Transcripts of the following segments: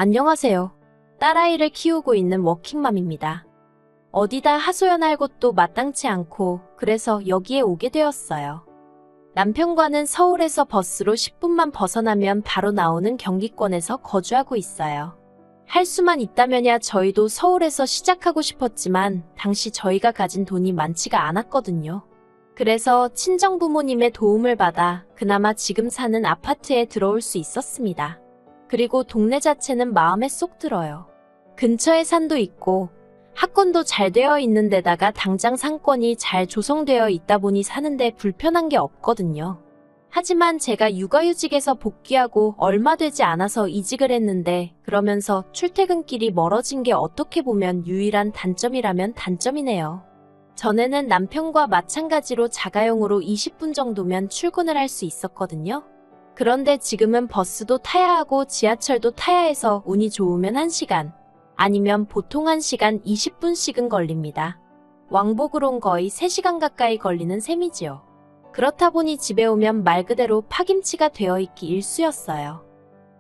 안녕하세요. 딸아이를 키우고 있는 워킹맘입니다. 어디다 하소연할 곳도 마땅치 않고 그래서 여기에 오게 되었어요. 남편과는 서울에서 버스로 10분만 벗어나면 바로 나오는 경기권에서 거주하고 있어요. 할 수만 있다면야 저희도 서울에서 시작하고 싶었지만 당시 저희가 가진 돈이 많지가 않았거든요. 그래서 친정 부모님의 도움을 받아 그나마 지금 사는 아파트에 들어올 수 있었습니다. 그리고 동네 자체는 마음에 쏙 들어요. 근처에 산도 있고 학군도 잘 되어 있는 데다가 당장 상권이 잘 조성되어 있다 보니 사는데 불편한 게 없거든요. 하지만 제가 육아휴직에서 복귀하고 얼마 되지 않아서 이직을 했는데 그러면서 출퇴근길이 멀어진 게 어떻게 보면 유일한 단점이라면 단점이네요. 전에는 남편과 마찬가지로 자가용으로 20분 정도면 출근을 할 수 있었거든요. 그런데 지금은 버스도 타야 하고 지하철도 타야 해서 운이 좋으면 1시간, 아니면 보통 1시간 20분씩은 걸립니다. 왕복으론 거의 3시간 가까이 걸리는 셈이지요. 그렇다 보니 집에 오면 말 그대로 파김치가 되어 있기 일쑤였어요.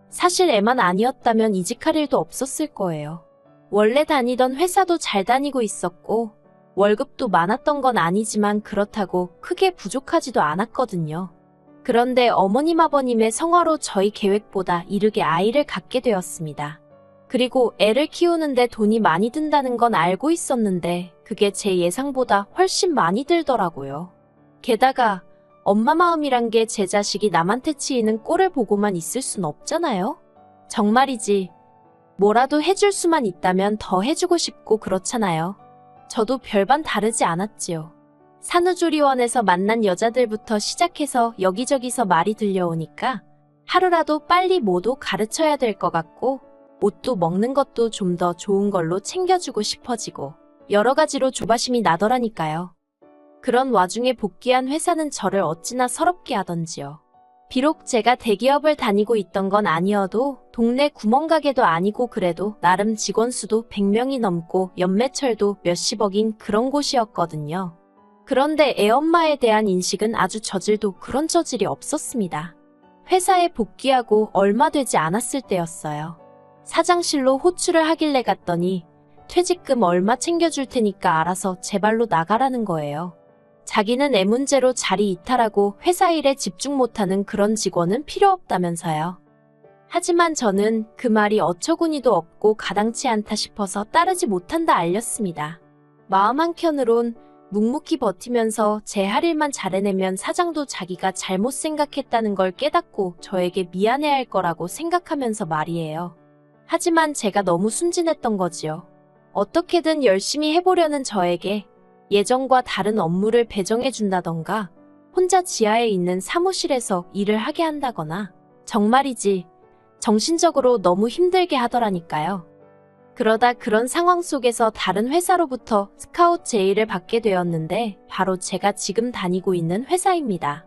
사실 애만 아니었다면 이직할 일도 없었을 거예요. 원래 다니던 회사도 잘 다니고 있었고 월급도 많았던 건 아니지만 그렇다고 크게 부족하지도 않았거든요. 그런데 어머님 아버님의 성화로 저희 계획보다 이르게 아이를 갖게 되었습니다. 그리고 애를 키우는데 돈이 많이 든다는 건 알고 있었는데 그게 제 예상보다 훨씬 많이 들더라고요. 게다가 엄마 마음이란 게 제 자식이 남한테 치이는 꼴을 보고만 있을 순 없잖아요. 정말이지. 뭐라도 해줄 수만 있다면 더 해주고 싶고 그렇잖아요. 저도 별반 다르지 않았지요. 산후조리원에서 만난 여자들부터 시작해서 여기저기서 말이 들려오니까 하루라도 빨리 뭐도 가르쳐야 될 것 같고 옷도 먹는 것도 좀 더 좋은 걸로 챙겨주고 싶어지고 여러 가지로 조바심이 나더라니까요. 그런 와중에 복귀한 회사는 저를 어찌나 서럽게 하던지요. 비록 제가 대기업을 다니고 있던 건 아니어도 동네 구멍가게도 아니고 그래도 나름 직원 수도 100명이 넘고 연매철도 몇십억인 그런 곳이었거든요. 그런데 애엄마에 대한 인식은 아주 저질도 그런 저질이 없었습니다. 회사에 복귀하고 얼마 되지 않았을 때였어요. 사장실로 호출을 하길래 갔더니 퇴직금 얼마 챙겨줄 테니까 알아서 제 발로 나가라는 거예요. 자기는 애 문제로 자리 이탈하고 회사 일에 집중 못하는 그런 직원은 필요 없다면서요. 하지만 저는 그 말이 어처구니도 없고 가당치 않다 싶어서 따르지 못한다 알렸습니다. 마음 한켠으론 묵묵히 버티면서 제 할 일만 잘해내면 사장도 자기가 잘못 생각했다는 걸 깨닫고 저에게 미안해할 거라고 생각하면서 말이에요. 하지만 제가 너무 순진했던 거지요. 어떻게든 열심히 해보려는 저에게 예전과 다른 업무를 배정해준다던가 혼자 지하에 있는 사무실에서 일을 하게 한다거나 정말이지 정신적으로 너무 힘들게 하더라니까요. 그러다 그런 상황 속에서 다른 회사로부터 스카웃 제의를 받게 되었는데 바로 제가 지금 다니고 있는 회사입니다.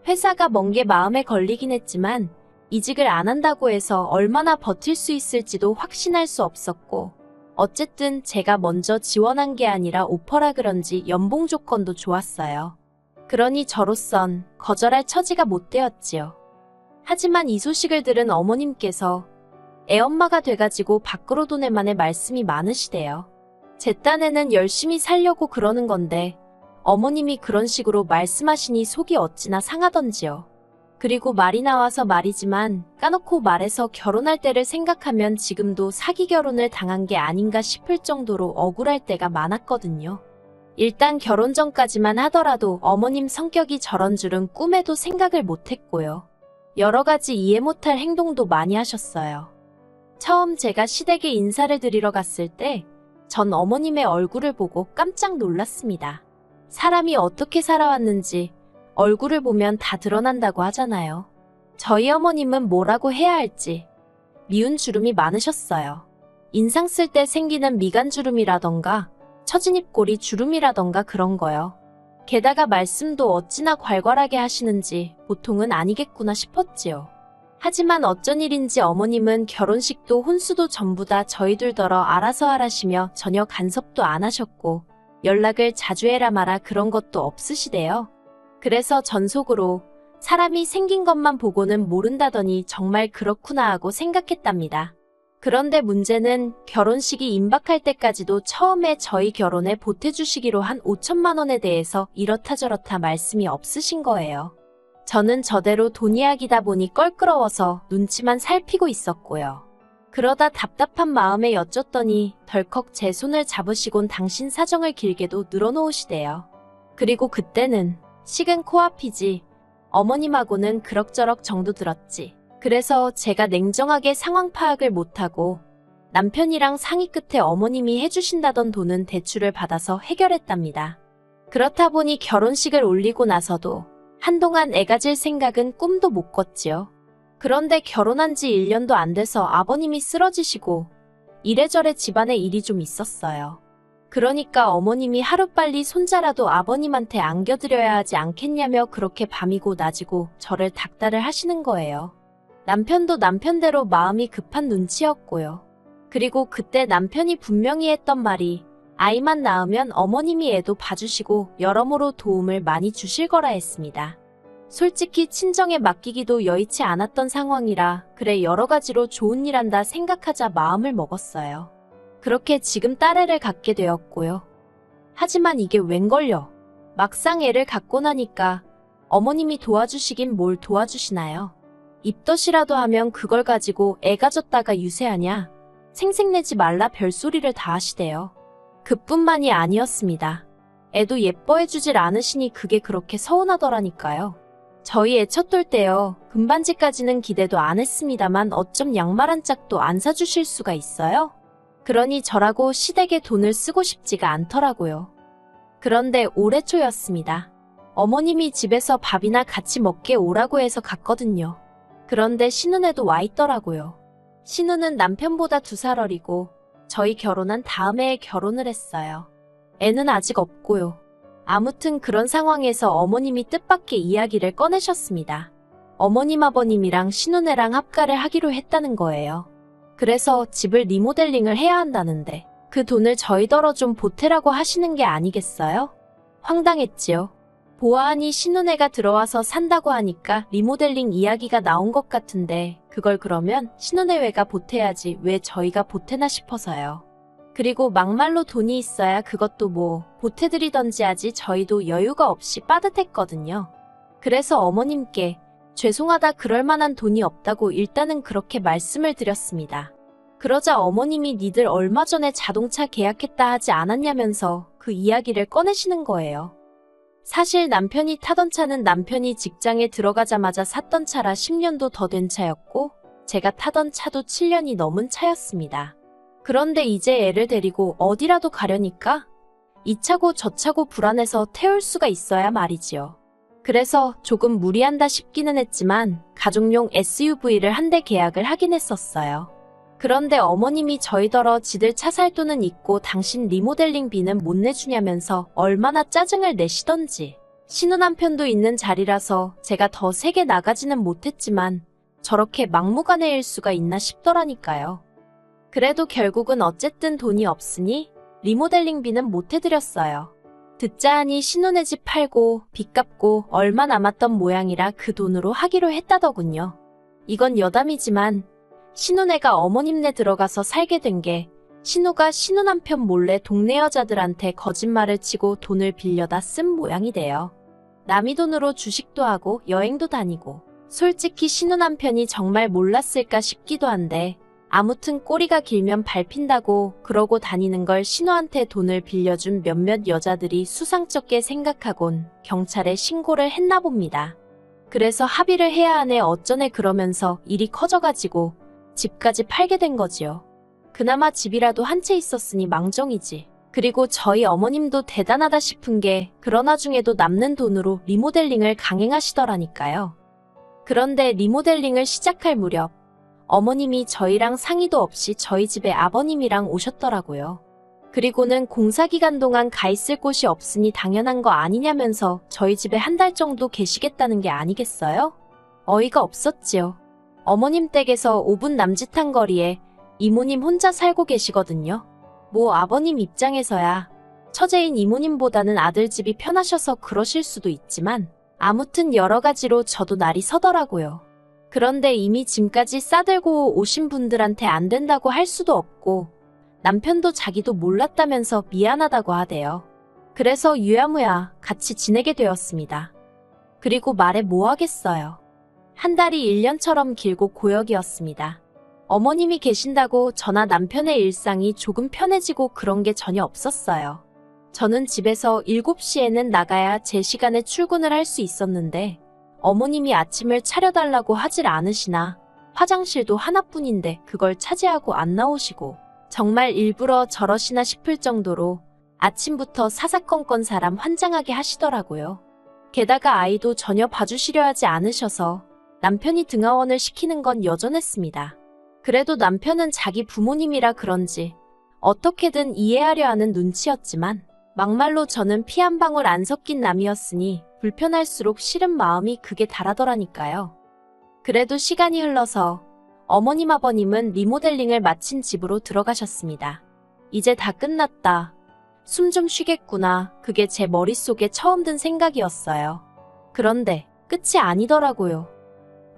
회사가 먼 게 마음에 걸리긴 했지만 이직을 안 한다고 해서 얼마나 버틸 수 있을지도 확신할 수 없었고 어쨌든 제가 먼저 지원한 게 아니라 오퍼라 그런지 연봉 조건도 좋았어요. 그러니 저로선 거절할 처지가 못 되었지요. 하지만 이 소식을 들은 어머님께서 애엄마가 돼가지고 밖으로 도내만의 말씀이 많으시대요. 제 딴에는 열심히 살려고 그러는 건데 어머님이 그런 식으로 말씀하시니 속이 어찌나 상하던지요. 그리고 말이 나와서 말이지만 까놓고 말해서 결혼할 때를 생각하면 지금도 사기 결혼을 당한 게 아닌가 싶을 정도로 억울할 때가 많았거든요. 일단 결혼 전까지만 하더라도 어머님 성격이 저런 줄은 꿈에도 생각을 못했고요. 여러 가지 이해 못할 행동도 많이 하셨어요. 처음 제가 시댁에 인사를 드리러 갔을 때 전 어머님의 얼굴을 보고 깜짝 놀랐습니다. 사람이 어떻게 살아왔는지 얼굴을 보면 다 드러난다고 하잖아요. 저희 어머님은 뭐라고 해야 할지 미운 주름이 많으셨어요. 인상 쓸 때 생기는 미간주름이라던가 처진입꼬리 주름이라던가 그런 거요. 게다가 말씀도 어찌나 괄괄하게 하시는지 보통은 아니겠구나 싶었지요. 하지만 어쩐 일인지 어머님은 결혼식도 혼수도 전부 다 저희들더러 알아서 하라시며 전혀 간섭도 안 하셨고 연락을 자주 해라 마라 그런 것도 없으시대요. 그래서 전속으로 사람이 생긴 것만 보고는 모른다더니 정말 그렇구나 하고 생각했답니다. 그런데 문제는 결혼식이 임박할 때까지도 처음에 저희 결혼에 보태주시기로 한 5천만 원에 대해서 이렇다 저렇다 말씀이 없으신 거예요. 저는 저대로 돈 이야기다 보니 껄끄러워서 눈치만 살피고 있었고요. 그러다 답답한 마음에 여쭸더니 덜컥 제 손을 잡으시곤 당신 사정을 길게도 늘어놓으시대요. 그리고 그때는 식은 코앞이지 어머님하고는 그럭저럭 정도 들었지. 그래서 제가 냉정하게 상황 파악을 못하고 남편이랑 상의 끝에 어머님이 해주신다던 돈은 대출을 받아서 해결했답니다. 그렇다 보니 결혼식을 올리고 나서도 한동안 애가 질 생각은 꿈도 못 꿨지요. 그런데 결혼한 지 1년도 안 돼서 아버님이 쓰러지시고 이래저래 집안에 일이 좀 있었어요. 그러니까 어머님이 하루빨리 손자라도 아버님한테 안겨드려야 하지 않겠냐며 그렇게 밤이고 낮이고 저를 닥달을 하시는 거예요. 남편도 남편대로 마음이 급한 눈치였고요. 그리고 그때 남편이 분명히 했던 말이 아이만 낳으면 어머님이 애도 봐주시고 여러모로 도움을 많이 주실 거라 했습니다. 솔직히 친정에 맡기기도 여의치 않았던 상황이라 그래 여러 가지로 좋은 일 한다 생각하자 마음을 먹었어요. 그렇게 지금 딸애를 갖게 되었고요. 하지만 이게 웬걸요. 막상 애를 갖고 나니까 어머님이 도와주시긴 뭘 도와주시나요? 입덧이라도 하면 그걸 가지고 애 가졌다가 유세하냐? 생색내지 말라 별소리를 다 하시대요. 그뿐만이 아니었습니다. 애도 예뻐해주질 않으시니 그게 그렇게 서운하더라니까요. 저희 애 첫돌 때요. 금반지까지는 기대도 안 했습니다만 어쩜 양말 한 짝도 안 사주실 수가 있어요? 그러니 저라고 시댁에 돈을 쓰고 싶지가 않더라고요. 그런데 올해 초였습니다. 어머님이 집에서 밥이나 같이 먹게 오라고 해서 갔거든요. 그런데 신혼에도 와 있더라고요. 신혼은 남편보다 2살 어리고 저희 결혼한 다음 해에 결혼을 했어요. 애는 아직 없고요. 아무튼 그런 상황에서 어머님이 뜻밖의 이야기를 꺼내셨습니다. 어머님 아버님이랑 신혼애랑 합가를 하기로 했다는 거예요. 그래서 집을 리모델링을 해야 한다는데 그 돈을 저희더러 좀 보태라고 하시는 게 아니겠어요? 황당했지요. 보아하니 신혼애가 들어와서 산다고 하니까 리모델링 이야기가 나온 것 같은데 그걸 그러면 신혼애외가 보태야지 왜 저희가 보태나 싶어서요. 그리고 막말로 돈이 있어야 그것도 뭐 보태드리던지 하지 저희도 여유가 없이 빠듯했거든요. 그래서 어머님께 죄송하다 그럴 만한 돈이 없다고 일단은 그렇게 말씀을 드렸습니다. 그러자 어머님이 니들 얼마 전에 자동차 계약했다 하지 않았냐면서 그 이야기를 꺼내시는 거예요. 사실 남편이 타던 차는 남편이 직장에 들어가자마자 샀던 차라 10년도 더 된 차였고 제가 타던 차도 7년이 넘은 차였습니다. 그런데 이제 애를 데리고 어디라도 가려니까 이 차고 저 차고 불안해서 태울 수가 있어야 말이지요. 그래서 조금 무리한다 싶기는 했지만 가족용 SUV를 한 대 계약을 하긴 했었어요. 그런데 어머님이 저희더러 지들 차 살 돈은 있고 당신 리모델링비는 못 내주냐면서 얼마나 짜증을 내시던지. 신혼남편도 있는 자리라서 제가 더 세게 나가지는 못했지만 저렇게 막무가내일 수가 있나 싶더라니까요. 그래도 결국은 어쨌든 돈이 없으니 리모델링비는 못 해드렸어요. 듣자 하니 신혼의 집 팔고 빚 갚고 얼마 남았던 모양이라 그 돈으로 하기로 했다더군요. 이건 여담이지만 신혼애가 어머님네 들어가서 살게 된 게 신우가 신혼남편 몰래 동네 여자들한테 거짓말을 치고 돈을 빌려다 쓴 모양이 돼요. 남이 돈으로 주식도 하고 여행도 다니고 솔직히 신혼남편이 정말 몰랐을까 싶기도 한데 아무튼 꼬리가 길면 밟힌다고 그러고 다니는 걸 신우한테 돈을 빌려준 몇몇 여자들이 수상쩍게 생각하곤 경찰에 신고를 했나 봅니다. 그래서 합의를 해야 하네 어쩌네 그러면서 일이 커져가지고 집까지 팔게 된 거지요. 그나마 집이라도 한 채 있었으니 망정이지. 그리고 저희 어머님도 대단하다 싶은 게 그런 와중에도 남는 돈으로 리모델링을 강행하시더라니까요. 그런데 리모델링을 시작할 무렵 어머님이 저희랑 상의도 없이 저희 집에 아버님이랑 오셨더라고요. 그리고는 공사기간 동안 가 있을 곳이 없으니 당연한 거 아니냐면서 저희 집에 한 달 정도 계시겠다는 게 아니겠어요? 어이가 없었지요. 어머님 댁에서 5분 남짓한 거리에 이모님 혼자 살고 계시거든요. 뭐 아버님 입장에서야 처제인 이모님보다는 아들 집이 편하셔서 그러실 수도 있지만 아무튼 여러 가지로 저도 날이 서더라고요. 그런데 이미 짐까지 싸들고 오신 분들한테 안 된다고 할 수도 없고 남편도 자기도 몰랐다면서 미안하다고 하대요. 그래서 유야무야 같이 지내게 되었습니다. 그리고 말해 뭐 하겠어요. 한 달이 1년처럼 길고 고역이었습니다. 어머님이 계신다고 저나 남편의 일상이 조금 편해지고 그런 게 전혀 없었어요. 저는 집에서 7시에는 나가야 제 시간에 출근을 할 수 있었는데 어머님이 아침을 차려달라고 하질 않으시나 화장실도 하나뿐인데 그걸 차지하고 안 나오시고 정말 일부러 저러시나 싶을 정도로 아침부터 사사건건 사람 환장하게 하시더라고요. 게다가 아이도 전혀 봐주시려 하지 않으셔서 남편이 등하원을 시키는 건 여전했습니다. 그래도 남편은 자기 부모님이라 그런지 어떻게든 이해하려 하는 눈치였지만 막말로 저는 피 한 방울 안 섞인 남이었으니 불편할수록 싫은 마음이 극에 달하더라니까요. 그래도 시간이 흘러서 어머님 아버님은 리모델링을 마친 집으로 들어가셨습니다. 이제 다 끝났다. 숨 좀 쉬겠구나. 그게 제 머릿속에 처음 든 생각이었어요. 그런데 끝이 아니더라고요.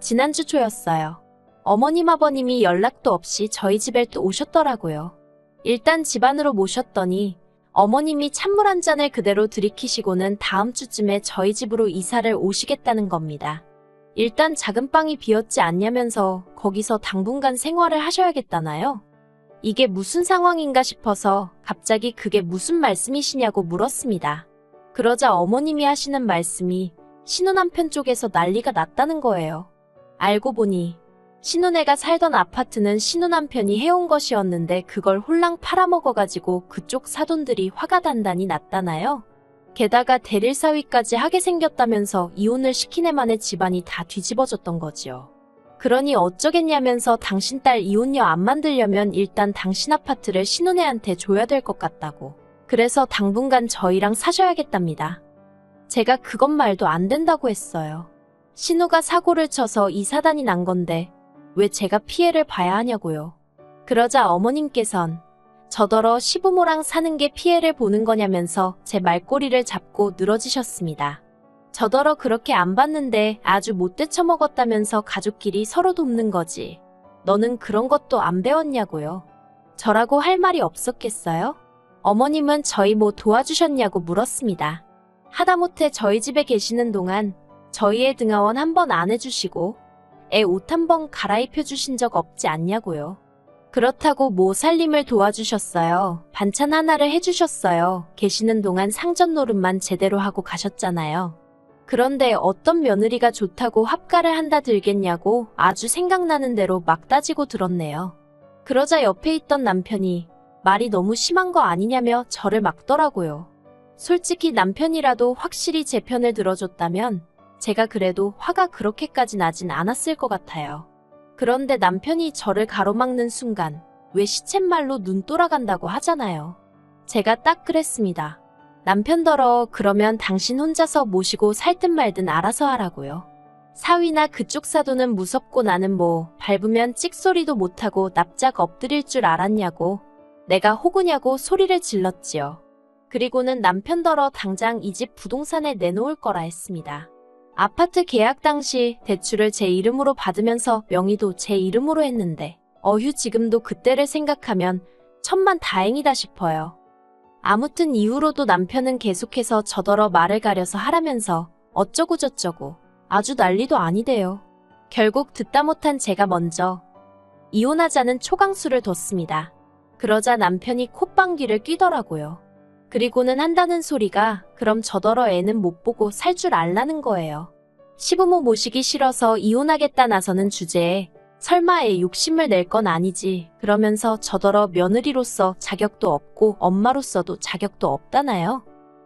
지난주 초였어요. 어머님 아버님이 연락도 없이 저희 집에 또 오셨더라고요. 일단 집 안으로 모셨더니 어머님이 찬물 한 잔을 그대로 들이키시고는 다음 주쯤에 저희 집으로 이사를 오시겠다는 겁니다. 일단 작은 방이 비었지 않냐면서 거기서 당분간 생활을 하셔야겠다나요? 이게 무슨 상황인가 싶어서 갑자기 그게 무슨 말씀이시냐고 물었습니다. 그러자 어머님이 하시는 말씀이 신혼남편 쪽에서 난리가 났다는 거예요. 알고 보니 신혼애가 살던 아파트는 신혼남편이 해온 것이었는데 그걸 홀랑 팔아먹어가지고 그쪽 사돈들이 화가 단단히 났다나요? 게다가 대릴사위까지 하게 생겼다면서 이혼을 시킨 애만의 집안이 다 뒤집어졌던 거지요. 그러니 어쩌겠냐면서 당신 딸 이혼녀 안 만들려면 일단 당신 아파트를 신혼애한테 줘야 될 것 같다고. 그래서 당분간 저희랑 사셔야겠답니다. 제가 그것 말도 안 된다고 했어요. 신우가 사고를 쳐서 이 사단이 난 건데 왜 제가 피해를 봐야 하냐고요. 그러자 어머님께선 저더러 시부모랑 사는 게 피해를 보는 거냐면서 제 말꼬리를 잡고 늘어지셨습니다. 저더러 그렇게 안 봤는데 아주 못돼 처먹었다면서 가족끼리 서로 돕는 거지. 너는 그런 것도 안 배웠냐고요. 저라고 할 말이 없었겠어요? 어머님은 저희 뭐 도와주셨냐고 물었습니다. 하다못해 저희 집에 계시는 동안 저희의 등하원 한 번 안 해주시고 애 옷 한 번 갈아입혀 주신 적 없지 않냐고요. 그렇다고 뭐 살림을 도와주셨어요. 반찬 하나를 해주셨어요. 계시는 동안 상전 노릇만 제대로 하고 가셨잖아요. 그런데 어떤 며느리가 좋다고 합가를 한다 들겠냐고 아주 생각나는 대로 막 따지고 들었네요. 그러자 옆에 있던 남편이 말이 너무 심한 거 아니냐며 저를 막더라고요. 솔직히 남편이라도 확실히 제 편을 들어줬다면 제가 그래도 화가 그렇게까지 나진 않았을 것 같아요. 그런데 남편이 저를 가로막는 순간 왜 시쳇말로 눈 돌아간다고 하잖아요. 제가 딱 그랬습니다. 남편더러 그러면 당신 혼자서 모시고 살든 말든 알아서 하라고요. 사위나 그쪽 사돈은 무섭고 나는 뭐 밟으면 찍소리도 못하고 납작 엎드릴 줄 알았냐고 내가 호구냐고 소리를 질렀지요. 그리고는 남편더러 당장 이 집 부동산에 내놓을 거라 했습니다. 아파트 계약 당시 대출을 제 이름으로 받으면서 명의도 제 이름으로 했는데 어휴 지금도 그때를 생각하면 천만 다행이다 싶어요. 아무튼 이후로도 남편은 계속해서 저더러 말을 가려서 하라면서 어쩌고저쩌고 아주 난리도 아니대요. 결국 듣다 못한 제가 먼저 이혼하자는 초강수를 뒀습니다. 그러자 남편이 콧방귀를 뀌더라고요. 그리고는 한다는 소리가 그럼 저더러 애는 못 보고 살 줄 알라는 거예요. 시부모 모시기 싫어서 이혼하겠다 나서는 주제에 설마 애 욕심을 낼 건 아니지 그러면서 저더러 며느리로서 자격도 없고 엄마로서도 자격도 없다나요?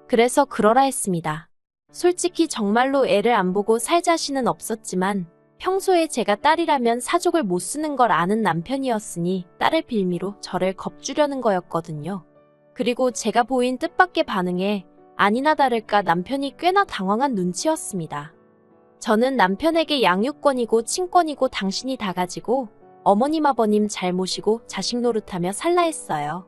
그래서 그러라 했습니다. 솔직히 정말로 애를 안 보고 살 자신은 없었지만 평소에 제가 딸이라면 사족을 못 쓰는 걸 아는 남편이었으니 딸을 빌미로 저를 겁주려는 거였거든요. 그리고 제가 보인 뜻밖의 반응에 아니나 다를까 남편이 꽤나 당황한 눈치였습니다. 저는 남편에게 양육권이고 친권이고 당신이 다 가지고 어머님 아버님 잘 모시고 자식 노릇하며 살라 했어요.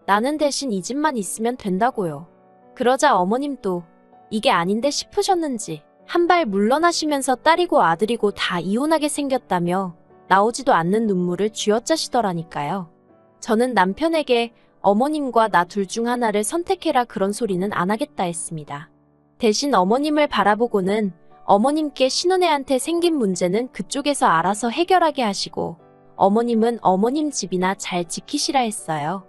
나는 대신 이 집만 있으면 된다고요. 그러자 어머님도 이게 아닌데 싶으셨는지 한 발 물러나시면서 딸이고 아들이고 다 이혼하게 생겼다며 나오지도 않는 눈물을 쥐어짜시더라니까요. 저는 남편에게 어머님과 나 둘 중 하나를 선택해라 그런 소리는 안 하겠다 했습니다. 대신 어머님을 바라보고는 어머님께 신혼애한테 생긴 문제는 그쪽에서 알아서 해결하게 하시고 어머님은 어머님 집이나 잘 지키시라 했어요.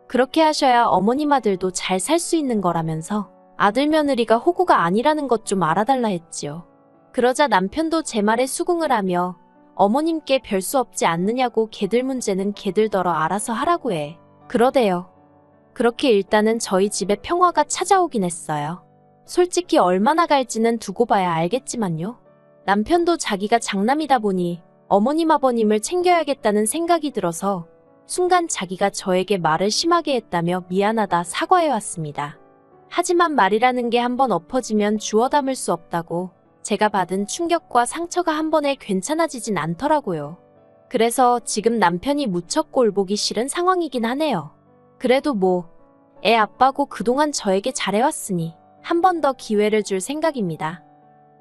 그렇게 하셔야 어머님 아들도 잘 살 수 있는 거라면서 아들 며느리가 호구가 아니라는 것 좀 알아달라 했지요. 그러자 남편도 제 말에 수긍을 하며 어머님께 별 수 없지 않느냐고 걔들 문제는 걔들더러 알아서 하라고 해. 그러대요. 그렇게 일단은 저희 집에 평화가 찾아오긴 했어요. 솔직히 얼마나 갈지는 두고 봐야 알겠지만요. 남편도 자기가 장남이다 보니 어머님 아버님을 챙겨야겠다는 생각이 들어서 순간 자기가 저에게 말을 심하게 했다며 미안하다 사과해왔습니다. 하지만 말이라는 게 한번 엎어지면 주워 담을 수 없다고 제가 받은 충격과 상처가 한 번에 괜찮아지진 않더라고요. 그래서 지금 남편이 무척 꼴보기 싫은 상황이긴 하네요. 그래도 뭐 애 아빠고 그동안 저에게 잘해왔으니 한 번 더 기회를 줄 생각입니다.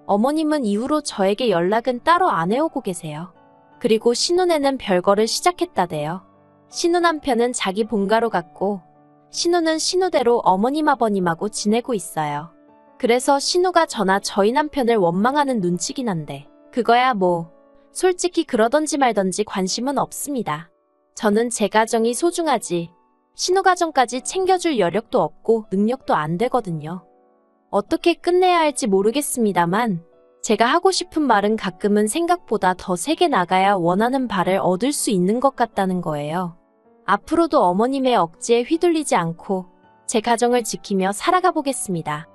어머님은 이후로 저에게 연락은 따로 안 해오고 계세요. 그리고 신혼에는 별거를 시작했다대요. 신우 남편은 자기 본가로 갔고 신우는 신우대로 어머님 아버님하고 지내고 있어요. 그래서 신우가 저나 저희 남편을 원망하는 눈치긴 한데 그거야 뭐 솔직히 그러던지 말던지 관심은 없습니다. 저는 제 가정이 소중하지 신우 가정까지 챙겨줄 여력도 없고 능력도 안 되거든요. 어떻게 끝내야 할지 모르겠습니다만 제가 하고 싶은 말은 가끔은 생각보다 더 세게 나가야 원하는 바를 얻을 수 있는 것 같다는 거예요. 앞으로도 어머님의 억지에 휘둘리지 않고 제 가정을 지키며 살아가 보겠습니다.